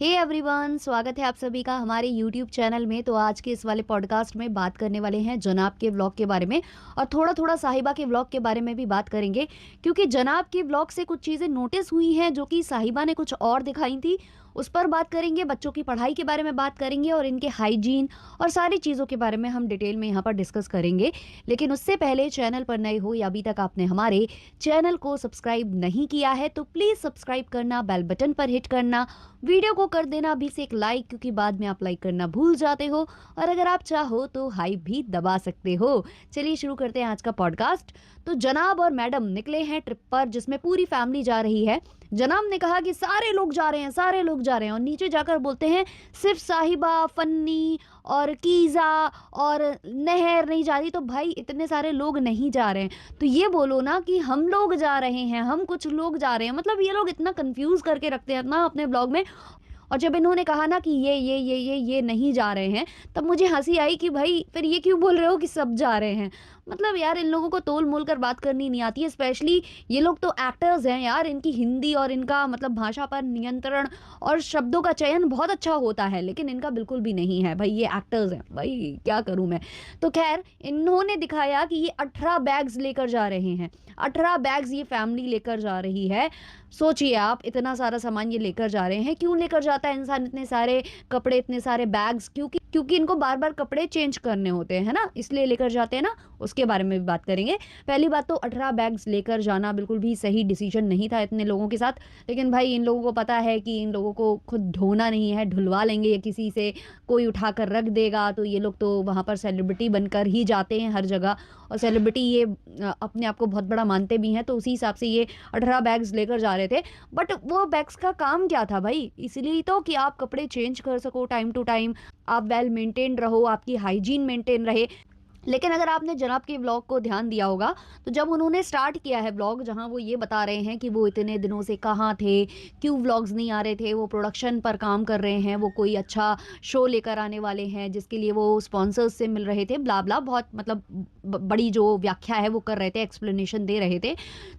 Hey everyone, स्वागत है आप सभी का हमारे यूट्यूब चैनल में। तो आज के इस वाले पॉडकास्ट में बात करने वाले हैं जनाब के व्लॉग के बारे में और थोड़ा थोड़ा साहिबा के व्लॉग के बारे में भी बात करेंगे, क्योंकि जनाब के व्लॉग से कुछ चीज़ें नोटिस हुई हैं जो कि साहिबा ने कुछ और दिखाई थी। उस पर बात करेंगे, बच्चों की पढ़ाई के बारे में बात करेंगे और इनके हाइजीन और सारी चीज़ों के बारे में हम डिटेल में यहाँ पर डिस्कस करेंगे। लेकिन उससे पहले चैनल पर नए हो या अभी तक आपने हमारे चैनल को सब्सक्राइब नहीं किया है तो प्लीज़ सब्सक्राइब करना, बेल बटन पर हिट करना, वीडियो को कर देना अभी से एक लाइक, क्योंकि बाद में आप लाइक करना भूल जाते हो, और अगर आप चाहो तो हाइप भी दबा सकते हो। चलिए शुरू करते हैं आज का पॉडकास्ट। तो जनाब और मैडम निकले हैं ट्रिप पर जिसमें पूरी फैमिली जा रही है। जनाब ने कहा कि सारे लोग जा रहे हैं, सारे लोग जा रहे हैं, और नीचे जाकर बोलते हैं सिर्फ साहिबा, फन्नी और कीज़ा और नहर नहीं जा रही। तो भाई इतने सारे लोग नहीं जा रहे हैं तो ये बोलो ना कि हम लोग जा रहे हैं, हम कुछ लोग जा रहे हैं। मतलब ये लोग इतना कंफ्यूज करके रखते हैं ना अपने ब्लॉग में। और जब इन्होंने कहा ना कि ये नहीं जा रहे हैं, तब मुझे हंसी आई कि भाई फिर ये क्यों बोल रहे हो कि सब जा रहे हैं। मतलब यार, इन लोगों को तोल मोल कर बात करनी नहीं आती है। स्पेशली ये लोग तो एक्टर्स हैं यार, इनकी हिंदी और इनका मतलब भाषा पर नियंत्रण और शब्दों का चयन बहुत अच्छा होता है, लेकिन इनका बिल्कुल भी नहीं है। भाई ये एक्टर्स हैं, भाई क्या करूं मैं। तो खैर, इन्होंने दिखाया कि ये 18 बैग्स लेकर जा रहे हैं। 18 बैग्स ये फैमिली लेकर जा रही है। सोचिए आप, इतना सारा सामान ये लेकर जा रहे हैं। क्यों लेकर जाता है इंसान इतने सारे कपड़े, इतने सारे बैग्स? क्योंकि इनको बार बार कपड़े चेंज करने होते हैं, है ना, इसलिए लेकर जाते हैं ना। उसके बारे में भी बात करेंगे। पहली बात तो 18 बैग्स लेकर जाना बिल्कुल भी सही डिसीजन नहीं था इतने लोगों के साथ। लेकिन भाई इन लोगों को पता है कि इन लोगों को खुद ढोना नहीं है, ढुलवा लेंगे ये किसी से, कोई उठा कर रख देगा। तो ये लोग तो वहाँ पर सेलिब्रिटी बनकर ही जाते हैं हर जगह, और सेलिब्रिटी ये अपने आप को बहुत बड़ा मानते भी हैं। तो उसी हिसाब से ये 18 बैग्स लेकर जा रहे थे। बट वो बैग्स का काम क्या था भाई? इसलिए तो कि आप कपड़े चेंज कर सको टाइम टू टाइम, आप वेल मेंटेन रहो, आपकी हाइजीन मेंटेन रहे। लेकिन अगर आपने जनाब के व्लॉग को ध्यान दिया होगा तो जब उन्होंने स्टार्ट किया है व्लॉग, जहां वो ये बता रहे हैं कि वो इतने दिनों से कहाँ थे, क्यों व्लॉग्स नहीं आ रहे थे, वो प्रोडक्शन पर काम कर रहे हैं, वो कोई अच्छा शो लेकर आने वाले हैं जिसके लिए वो स्पॉन्सर्स से मिल रहे थे, ब्ला ब्ला, बहुत मतलब बड़ी जो व्याख्या है वो कर रहे थे, एक्सप्लेनेशन दे रहे थे।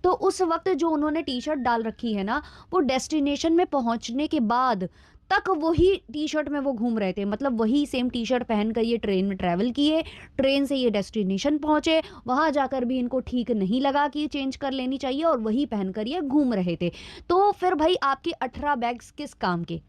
तो उस वक्त जो उन्होंने टी शर्ट डाल रखी है ना, वो डेस्टिनेशन में पहुंचने के बाद तक वही टी शर्ट में वो घूम रहे थे। मतलब वही सेम टी शर्ट पहनकर ये ट्रेन में ट्रैवल किए, ट्रेन से ये डेस्टिनेशन पहुंचे, वहां जाकर भी इनको ठीक नहीं लगा कि चेंज कर लेनी चाहिए, और वही पहनकर ये घूम रहे थे। तो फिर भाई आपके 18 बैग्स किस काम के?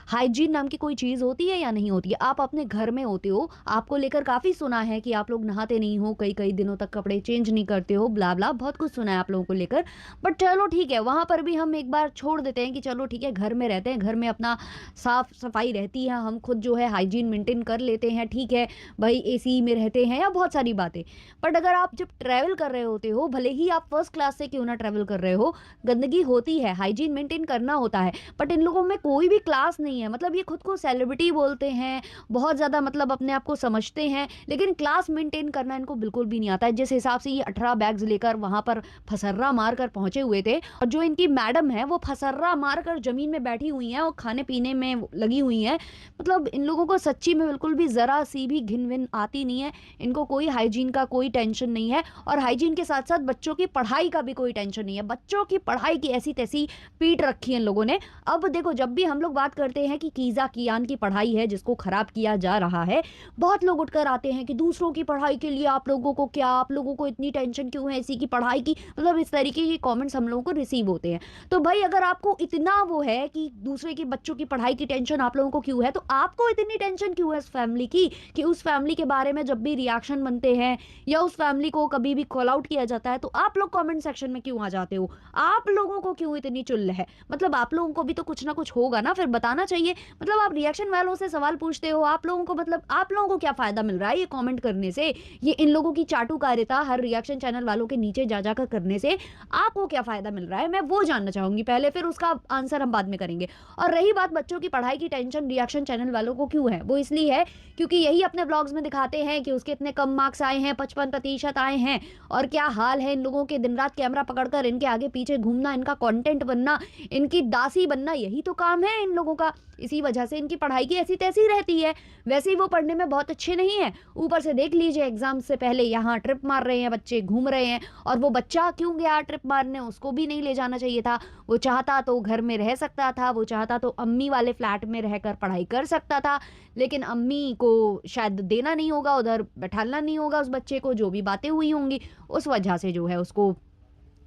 हाइजीन नाम की कोई चीज़ होती है या नहीं होती है? आप अपने घर में होते हो, आपको लेकर काफ़ी सुना है कि आप लोग नहाते नहीं हो, कई कई दिनों तक कपड़े चेंज नहीं करते हो, ब्ला ब्ला, बहुत कुछ सुना है आप लोगों को लेकर। बट चलो ठीक है, वहाँ पर भी हम एक बार छोड़ देते हैं कि चलो ठीक है, घर में रहते हैं, घर में अपना साफ सफाई रहती है, हम खुद जो है हाइजीन मेंटेन कर लेते हैं, ठीक है भाई, एसी में रहते हैं या बहुत सारी बातें। बट अगर आप जब ट्रैवल कर रहे होते हो, भले ही आप फर्स्ट क्लास से क्यों ना ट्रैवल कर रहे हो, गंदगी होती है, हाइजीन मेंटेन करना होता है। बट इन लोगों में कोई भी क्लास नहीं है। मतलब ये खुद को सेलिब्रिटी बोलते हैं, बहुत ज़्यादा मतलब अपने आप को समझते हैं, लेकिन क्लास मेंटेन करना इनको बिल्कुल भी नहीं आता है। जिस हिसाब से ये 18 बैग्स लेकर वहाँ पर फसर्रा मार कर पहुंचे हुए थे, और जो इनकी मैडम है वो फसर्रा मार कर जमीन में बैठी हुई हैं और खाने पीने में लगी हुई हैं। मतलब इन लोगों को सच्ची में बिल्कुल भी ज़रा सी भी घिन विन आती नहीं है। इनको कोई हाइजीन का कोई टेंशन नहीं है, और हाइजीन के साथ साथ बच्चों की पढ़ाई का भी कोई टेंशन नहीं है। बच्चों की पढ़ाई की ऐसी तैसी पीट रखी है इन लोगों ने। अब देखो, जब भी हम लोग बात करते हैं कि कीज़ा कियान की पढ़ाई है जिसको खराब किया जा रहा है, बहुत लोग उठकर आते हैं कि दूसरों की पढ़ाई के लिए आप लोगों को क्या, आप लोगों को इतनी टेंशन क्यों है इसी की पढ़ाई की। मतलब इस तरीके के कमेंट्स हम लोगों को रिसीव होते हैं। तो भाई अगर आपको इतना वो है कि दूसरे के बच्चों की पढ़ाई की टेंशन आप लोगों को क्यों है, तो आपको इतनी टेंशन क्यों है उस फैमिली की, कि उस फैमिली के बारे में जब भी रिएक्शन बनते हैं या उस फैमिली को कभी भी कॉल आउट किया जाता है तो आप लोग कमेंट सेक्शन में क्यों आ जाते हो? आप लोगों को क्यों इतनी चुल है? मतलब आप लोगों को भी तो कुछ ना कुछ होगा ना, फिर बताना चाहिए। मतलब आप रिएक्शन वालों से सवाल पूछते हो, आप लोगों को मतलब आप लोगों को क्या फायदा मिल रहा है ये कमेंट करने से? ये इन लोगों की चाटुकारिता हर रिएक्शन चैनल वालों के नीचे जा जाकर करने से आपको क्या फायदा मिल रहा है? मैं वो जानना चाहूंगी पहले, फिर उसका आंसर हम बाद में करेंगे। और रही बात बच्चों की पढ़ाई की टेंशन रिएक्शन चैनल वालों को क्यों है, वो इसलिए है क्योंकि यही अपने ब्लॉग्स में दिखाते हैं कि उसके इतने कम मार्क्स आए हैं, 55% आए हैं, और क्या हाल है इन लोगों के, दिन रात कैमरा पकड़कर इनके आगे पीछे घूमना, इनका कंटेंट बनना, इनकी दासी बनना, यही तो काम है इन लोगों का। इसी वजह से इनकी पढ़ाई की ऐसी तैसी रहती है। वैसे ही वो पढ़ने में बहुत अच्छे नहीं हैं, ऊपर से देख लीजिए एग्ज़ाम से पहले यहाँ ट्रिप मार रहे हैं बच्चे, घूम रहे हैं। और वो बच्चा क्यों गया ट्रिप मारने, उसको भी नहीं ले जाना चाहिए था। वो चाहता तो घर में रह सकता था, वो चाहता तो अम्मी वाले फ्लैट में रहकर पढ़ाई कर सकता था, लेकिन अम्मी को शायद देना नहीं होगा, उधर बैठालना नहीं होगा उस बच्चे को, जो भी बातें हुई होंगी, उस वजह से जो है उसको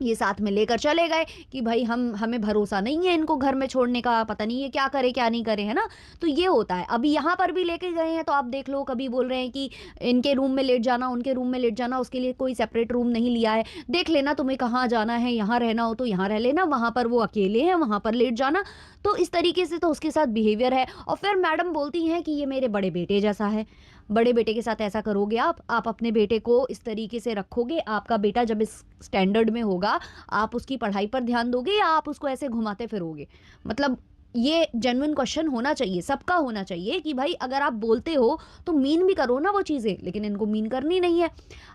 ये साथ में लेकर चले गए कि भाई हमें भरोसा नहीं है इनको घर में छोड़ने का, पता नहीं ये क्या करे क्या नहीं करे, है ना। तो ये होता है। अभी यहाँ पर भी लेके गए हैं तो आप देख लो, कभी बोल रहे हैं कि इनके रूम में लेट जाना, उनके रूम में लेट जाना, उसके लिए कोई सेपरेट रूम नहीं लिया है, देख लेना तुम्हें कहाँ जाना है, यहाँ रहना हो तो यहाँ रह लेना, वहाँ पर वो अकेले हैं वहाँ पर लेट जाना। तो इस तरीके से तो उसके साथ बिहेवियर है। और फिर मैडम बोलती हैं कि ये मेरे बड़े बेटे जैसा है, बड़े बेटे के साथ ऐसा करोगे आप अपने बेटे को इस तरीके से रखोगे, आपका बेटा जब इस स्टैंडर्ड में होगा, आप उसकी पढ़ाई पर ध्यान दोगे या आप उसको ऐसे घुमाते फिरोगे। मतलब ये जेन्युइन क्वेश्चन होना चाहिए, सबका होना चाहिए कि भाई अगर आप बोलते हो तो मीन भी करो ना वो चीज़ें, लेकिन इनको मीन करनी नहीं है।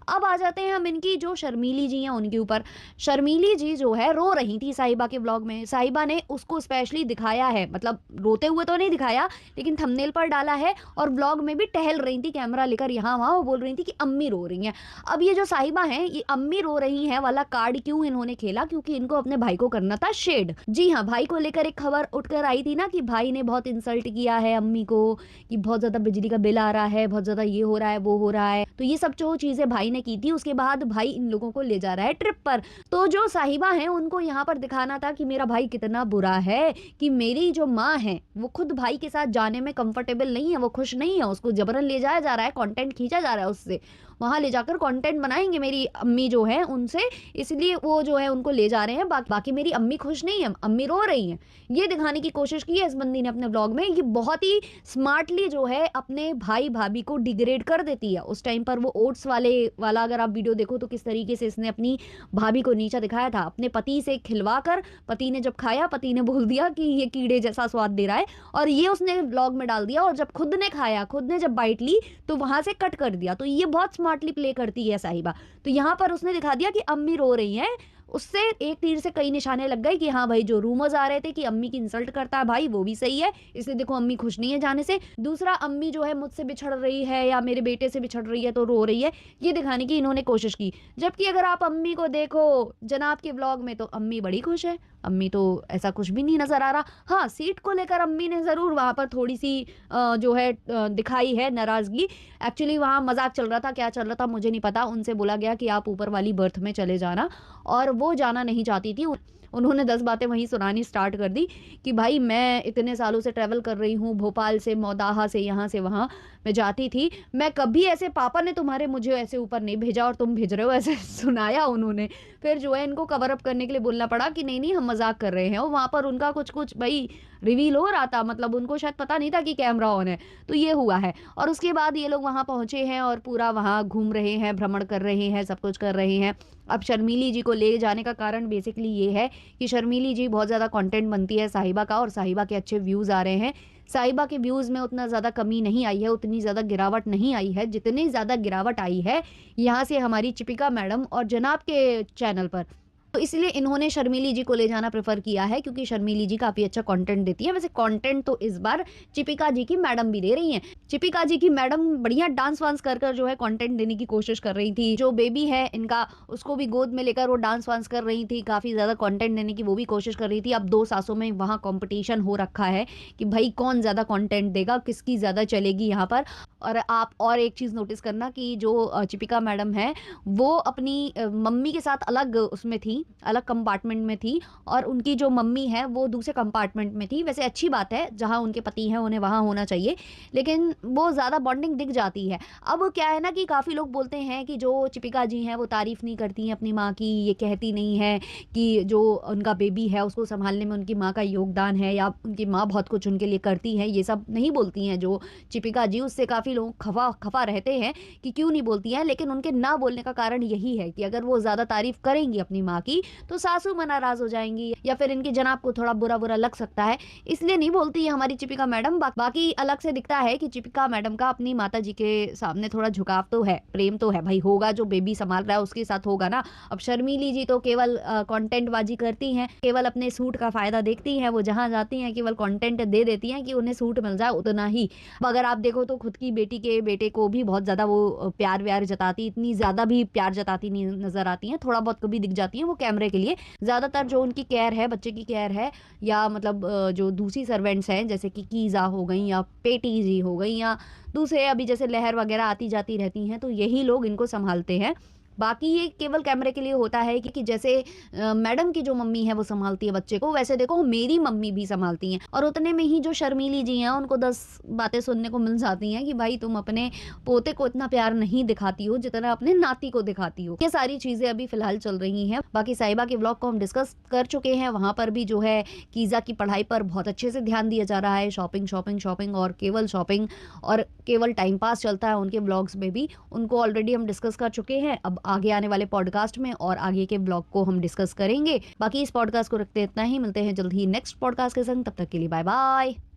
अब आ जाते हैं हम इनकी जो शर्मीली जी हैं उनके ऊपर। शर्मीली जी जो है रो रही थी साहिबा के व्लॉग में, साहिबा ने उसको स्पेशली दिखाया है, मतलब रोते हुए तो नहीं दिखाया लेकिन थंबनेल पर डाला है, और व्लॉग में भी टहल रही थी कैमरा लेकर यहाँ वहाँ, वो बोल रही थी कि अम्मी रो रही हैं। अब ये जो साहिबा हैं ये अम्मी रो रही हैं वाला कार्ड क्यों इन्होंने खेला, क्योंकि इनको अपने भाई को करना था शेड। जी हाँ, भाई को लेकर एक खबर उठकर आई थी ना कि भाई ने बहुत इंसल्ट किया है अम्मी को, कि बहुत ज़्यादा बिजली का बिल आ रहा है, बहुत ज़्यादा ये हो रहा है वो हो रहा है। तो ये सब जो चीज़ें भाई ने की थी, उसके बाद भाई इन लोगों को ले जा रहा है ट्रिप पर। तो जो साहिबा हैं उनको यहाँ पर दिखाना था कि मेरा भाई कितना बुरा है, कि मेरी जो माँ है वो खुद भाई के साथ जाने में कंफर्टेबल नहीं है, वो खुश नहीं है, उसको जबरन ले जाया जा रहा है, कंटेंट खींचा जा रहा है उससे, वहाँ ले जाकर कंटेंट बनाएंगे मेरी अम्मी जो है उनसे, इसलिए वो जो है उनको ले जा रहे हैं। बाकी मेरी अम्मी खुश नहीं है, अम्मी रो रही हैं, ये दिखाने की कोशिश की है इस बंदी ने अपने ब्लॉग में। ये बहुत ही स्मार्टली जो है अपने भाई भाभी को डिग्रेड कर देती है। उस टाइम पर वो ओट्स वाला अगर आप वीडियो देखो तो किस तरीके से इसने अपनी भाभी को नीचा दिखाया था, अपने पति से खिलवा कर। पति ने जब खाया, पति ने बोल दिया कि ये कीड़े जैसा स्वाद दे रहा है, और ये उसने ब्लॉग में डाल दिया, और जब खुद ने खाया, खुद ने जब बाइट ली तो वहां से कट कर दिया। तो ये बहुत स्मार्टली प्ले करती है साहिबा। तो यहाँ पर उसने दिखा दिया कि अम्मी रो रही हैं, उससे एक तीर से कई निशाने लग गए कि हाँ भाई, जो रूमर्स आ रहे थे कि अम्मी की इंसल्ट करता है भाई, वो भी सही है, इसलिए देखो अम्मी खुश नहीं है जाने से। दूसरा, अम्मी जो है मुझसे बिछड़ रही है या मेरे बेटे से बिछड़ रही है तो रो रही है, ये दिखाने की इन्होंने कोशिश की। जबकि अगर आप अम्मी को देखो जनाब के व्लॉग में तो अम्मी बड़ी खुश है, अम्मी तो ऐसा कुछ भी नहीं नजर आ रहा। हाँ, सीट को लेकर अम्मी ने जरूर वहां पर थोड़ी सी जो है दिखाई है नाराजगी। एक्चुअली वहां मजाक चल रहा था, क्या चल रहा था मुझे नहीं पता। उनसे बोला गया कि आप ऊपर वाली बर्थ में चले जाना, और वो जाना नहीं चाहती थी। उन्होंने 10 बातें वहीं सुनानी स्टार्ट कर दी कि भाई मैं इतने सालों से ट्रैवल कर रही हूँ, भोपाल से, मौदाहा से, यहाँ से वहाँ मैं जाती थी, मैं कभी ऐसे, पापा ने तुम्हारे मुझे ऐसे ऊपर नहीं भेजा और तुम भेज रहे हो, ऐसे सुनाया उन्होंने। फिर जो है इनको कवर अप करने के लिए बोलना पड़ा कि नहीं नहीं हम मजाक कर रहे हैं। और वहाँ पर उनका कुछ कुछ भाई रिवील हो रहा था, मतलब उनको शायद पता नहीं था कि कैमरा ऑन है। तो ये हुआ है। और उसके बाद ये लोग वहाँ पहुँचे हैं और पूरा वहाँ घूम रहे हैं, भ्रमण कर रहे हैं, सब कुछ कर रहे हैं। अब शर्मीली जी को ले जाने का कारण बेसिकली ये है कि शर्मीली जी बहुत ज़्यादा कंटेंट बनती है साहिबा का, और साहिबा के अच्छे व्यूज़ आ रहे हैं। साहिबा के व्यूज़ में उतना ज़्यादा कमी नहीं आई है, उतनी ज़्यादा गिरावट नहीं आई है जितनी ज़्यादा गिरावट आई है यहाँ से हमारी चिपिका मैडम और जनाब के चैनल पर। तो इसलिए इन्होंने शर्मीली जी को ले जाना प्रेफर किया है, क्योंकि शर्मीली जी काफ़ी अच्छा कंटेंट देती है। वैसे कंटेंट तो इस बार चिपिका जी की मैडम भी दे रही हैं। चिपिका जी की मैडम बढ़िया डांस वांस कर कर जो है कंटेंट देने की कोशिश कर रही थी। जो बेबी है इनका, उसको भी गोद में लेकर वो डांस वांस कर रही थी, काफ़ी ज़्यादा कंटेंट देने की वो भी कोशिश कर रही थी। अब 2 सासों में वहाँ कॉम्पिटिशन हो रखा है कि भाई कौन ज़्यादा कॉन्टेंट देगा, किसकी ज़्यादा चलेगी यहाँ पर। और आप और एक चीज़ नोटिस करना कि जो चिपिका मैडम है वो अपनी मम्मी के साथ अलग उसमें थी, अलग कंपार्टमेंट में थी, और उनकी जो मम्मी है वो दूसरे कंपार्टमेंट में थी। वैसे अच्छी बात है, जहाँ उनके पति हैं उन्हें वहाँ होना चाहिए, लेकिन वो ज़्यादा बॉन्डिंग दिख जाती है। अब क्या है ना कि काफ़ी लोग बोलते हैं कि जो चिपिका जी हैं वो तारीफ़ नहीं करती हैं अपनी माँ की, ये कहती नहीं है कि जो उनका बेबी है उसको संभालने में उनकी माँ का योगदान है, या उनकी माँ बहुत कुछ उनके लिए करती है, ये सब नहीं बोलती हैं जो चिपिका जी। उससे काफ़ी लोग खफा रहते हैं कि क्यों नहीं बोलती हैं, लेकिन उनके ना बोलने का कारण यही है कि अगर वो ज़्यादा तारीफ़ करेंगी अपनी माँ की की तो सासू माँ नाराज हो जाएंगी या फिर इनके जनाब को थोड़ा बुरा बुरा लग सकता है, इसलिए नहीं बोलती है हमारी चिपिका मैडम। बाकी अलग से दिखता है कि चिपिका मैडम का अपनी माता जी के सामने थोड़ा झुकाव तो है, प्रेम तो है भाई, होगा जो बेबी संभाल रहा है उसके साथ होगा ना। अब शर्मीली जी तो केवल कंटेंट बाजी करती हैं, केवल अपने सूट का फायदा देखती हैं, वो जहां जाती हैं केवल कंटेंट दे देती हैं कि उन्हें सूट मिल जाए उतना ही। अगर आप देखो तो खुद की बेटी के बेटे को भी बहुत ज्यादा वो प्यार व्यार जताती, इतनी ज्यादा भी प्यार जताती नहीं नजर आती हैं, थोड़ा बहुत कभी दिख जाती हैं वो कैमरे के लिए। ज्यादातर जो उनकी केयर है, बच्चे की केयर है, या मतलब जो दूसरी सर्वेंट्स हैं जैसे कि कीज़ा हो गई या पेटी जी हो गई या दूसरे अभी जैसे लहर वगैरह आती जाती रहती हैं, तो यही लोग इनको संभालते हैं। बाकी ये केवल कैमरे के लिए होता है कि जैसे मैडम की जो मम्मी है वो संभालती है बच्चे को, वैसे देखो मेरी मम्मी भी संभालती हैं। और उतने में ही जो शर्मीली जी हैं उनको 10 बातें सुनने को मिल जाती हैं कि भाई तुम अपने पोते को इतना प्यार नहीं दिखाती हो जितना अपने नाती को दिखाती हो। ये सारी चीजें अभी फिलहाल चल रही हैं। बाकी साहिबा के व्लॉग को हम डिस्कस कर चुके हैं, वहां पर भी जो है कीज़ा की पढ़ाई पर बहुत अच्छे से ध्यान दिया जा रहा है, शॉपिंग शॉपिंग शॉपिंग और केवल शॉपिंग और केवल टाइम पास चलता है उनके ब्लॉग्स में भी। उनको ऑलरेडी हम डिस्कस कर चुके हैं, अब आगे आने वाले पॉडकास्ट में और आगे के ब्लॉग को हम डिस्कस करेंगे। बाकी इस पॉडकास्ट को रखते हैं इतना ही, मिलते हैं जल्द ही नेक्स्ट पॉडकास्ट के संग, तब तक के लिए बाय बाय।